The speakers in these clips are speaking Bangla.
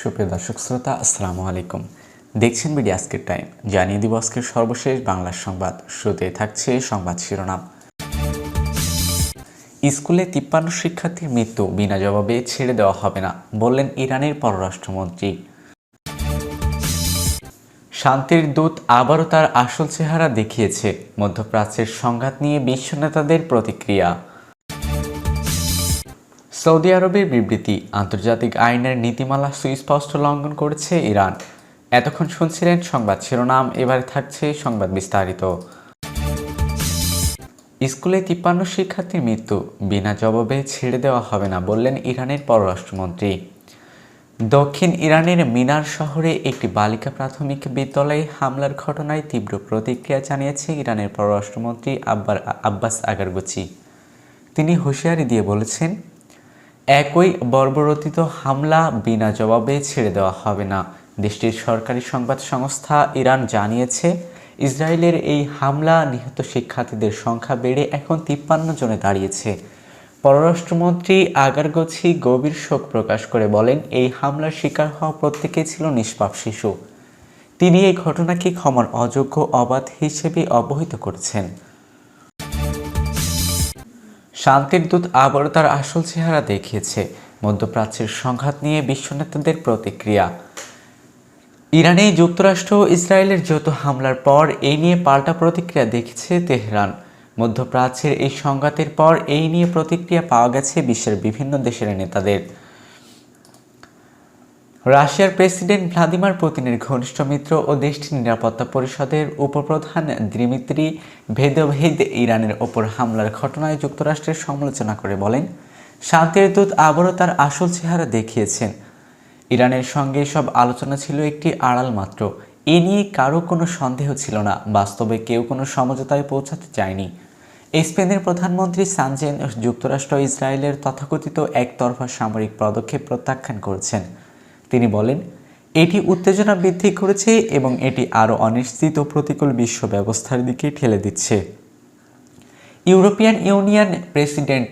সুপ্রিয় দর্শক শ্রোতা, আসসালামু আলাইকুম। দেখছেন বিডি আজকের টাইম। জানিয়ে দিব আজকের সর্বশেষ বাংলা সংবাদ। শুরুতে থাকছে সংবাদ শিরোনাম। স্কুলে 53 শিক্ষার্থীর মৃত্যু বিনা জবাবে ছেড়ে দেওয়া হবে না, বললেন ইরানের পররাষ্ট্রমন্ত্রী। শান্তির দূত আবারও তার আসল চেহারা দেখিয়েছে, মধ্যপ্রাচ্যের সংঘাত নিয়ে বিশ্ব নেতাদের প্রতিক্রিয়া। সৌদি আরবের বিবৃতি, আন্তর্জাতিক আইনের নীতিমালা সুস্পষ্ট লঙ্ঘন করেছে ইরান। এতক্ষণ শুনছিলেন সংবাদ শিরোনাম, এবারে থাকছে সংবাদ বিস্তারিত। স্কুলে 53 শিক্ষার্থীর মৃত্যু বিনা জবাবে ছেড়ে দেওয়া হবে না, বললেন ইরানের পররাষ্ট্রমন্ত্রী। দক্ষিণ ইরানের মিনার শহরে একটি বালিকা প্রাথমিক বিদ্যালয়ে হামলার ঘটনায় তীব্র প্রতিক্রিয়া জানিয়েছে ইরানের পররাষ্ট্রমন্ত্রী আব্বাস আগারগুচি। তিনি হুঁশিয়ারি দিয়ে বলেছেন, একই বর্বরোচিত হামলা বিনা জবাবে ছেড়ে দেওয়া হবে না। দেশটির সরকারি সংবাদ সংস্থা ইরান জানিয়েছে, ইসরায়েলের এই হামলা নিহত শিক্ষার্থীদের সংখ্যা বেড়ে এখন 53 জনে দাঁড়িয়েছে। পররাষ্ট্রমন্ত্রী আগারগছি গভীর শোক প্রকাশ করে বলেন, এই হামলার শিকার হওয়া প্রত্যেকেই ছিল নিষ্পাপ শিশু। তিনি এই ঘটনাকে ক্ষমার অযোগ্য অবাধ হিসেবে অবহিত করেছেন। শান্তির দূত আবারও তার আসল চেহারা দেখিয়েছে, মধ্যপ্রাচ্যের সংঘাত নিয়ে বিশ্ব নেতাদের প্রতিক্রিয়া। ইরানে যুক্তরাষ্ট্র ও ইসরায়েলের যৌথ হামলার পর এই নিয়ে পাল্টা প্রতিক্রিয়া দেখেছে তেহরান। মধ্যপ্রাচ্যের এই সংঘাতের পর এই নিয়ে প্রতিক্রিয়া পাওয়া গেছে বিশ্বের বিভিন্ন দেশের নেতাদের। রাশিয়ার প্রেসিডেন্ট ভ্লাদিমির পুতিনের ঘনিষ্ঠ মিত্র ও দেশটির নিরাপত্তা পরিষদের উপপ্রধান দিমিত্রি মেদভেদেভ ইরানের ওপর হামলার ঘটনায় যুক্তরাষ্ট্রের সমালোচনা করে বলেন, শান্তির দূত আবারও তার আসল চেহারা দেখিয়েছেন। ইরানের সঙ্গে সব আলোচনা ছিল একটি আড়াল মাত্র। এ নিয়ে কারো কোনো সন্দেহ ছিল না। বাস্তবে কেউ কোনো সমঝোতায় পৌঁছাতে চায়নি। স্পেনের প্রধানমন্ত্রী সানচেজ যুক্তরাষ্ট্র ইসরায়েলের তথাকথিত একতরফা সামরিক পদক্ষেপ প্রত্যাখ্যান করেছেন। তিনি বলেন, এটি উত্তেজনা বৃদ্ধি করেছে এবং এটি আরও অনিশ্চিত ও প্রতিকূল বিশ্ব ব্যবস্থার দিকে ঠেলে দিচ্ছে। European union president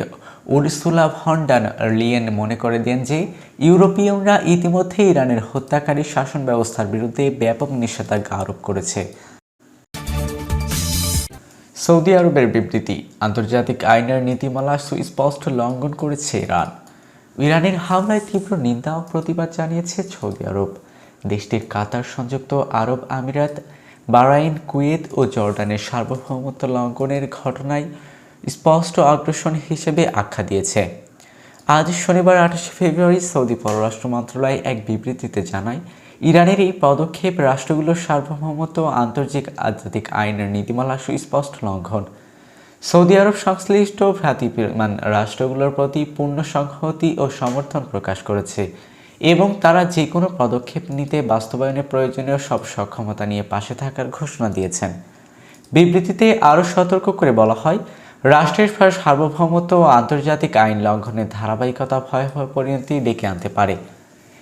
Ursula von der Leyen মনে করে দেন যে ইউরোপীয়রা ইতিমধ্যে ইরানের হত্যাকারী শাসন ব্যবস্থার বিরুদ্ধে ব্যাপক নিষেধাজ্ঞা আরোপ করেছে। সৌদি আরবের বিবৃতি, আন্তর্জাতিক আইনের নীতিমালা সুস্পষ্ট লঙ্ঘন করেছে ইরান। ইরানের হামলায় তীব্র নিন্দা ও প্রতিবাদ জানিয়েছে সৌদি আরব। দেশটির কাতার, সংযুক্ত আরব আমিরাত, বাহরাইন, কুয়েত ও জর্ডানের সার্বভৌমত্ব লঙ্ঘনের ঘটনায় স্পষ্ট আগ্রাসন হিসেবে আখ্যা দিয়েছে। আজ শনিবার 28 ফেব্রুয়ারি সৌদি পররাষ্ট্র মন্ত্রণালয় এক বিবৃতিতে জানায়, ইরানের এই পদক্ষেপ রাষ্ট্রগুলোর সার্বভৌমত্ব ও আন্তর্জাতিক আইনের নীতিমালা সুস্পষ্ট লঙ্ঘন। সৌদি আরব সংশ্লিষ্ট ভ্রাতৃমান রাষ্ট্রগুলোর প্রতি পূর্ণ সংহতি ও সমর্থন প্রকাশ করেছে এবং তারা যে কোনো পদক্ষেপ নিতে বাস্তবায়নে প্রয়োজনীয় সব সক্ষমতা নিয়ে পাশে থাকার ঘোষণা দিয়েছেন। বিবৃতিতে আরও সতর্ক করে বলা হয়, রাষ্ট্রের সার্বভৌমত্ব ও আন্তর্জাতিক আইন লঙ্ঘনের ধারাবাহিকতা ভয়াবহ পরিণতি ডেকে আনতে পারে।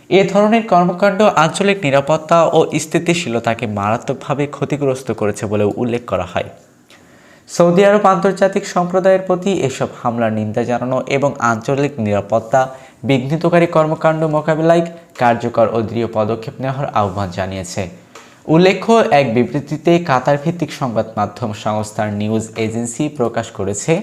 এ ধরনের কর্মকাণ্ড আঞ্চলিক নিরাপত্তা ও স্থিতিশীলতাকে মারাত্মকভাবে ক্ষতিগ্রস্ত করেছে বলেও উল্লেখ করা হয়। সৌদি আরব আন্তর্জাতিক সম্প্রদায়ের প্রতি এসব হামলার নিন্দা জানানো এবং আঞ্চলিক নিরাপত্তা বিঘ্নিতকারী কর্মকাণ্ড মোকাবিলায় কার্যকর ও দৃঢ় পদক্ষেপ নেওয়ার আহ্বান জানিয়েছে। উল্লেখ্য, এক বিবৃতিতে কাতার ভিত্তিক সংবাদ মাধ্যম সংস্থার নিউজ এজেন্সি প্রকাশ করেছে,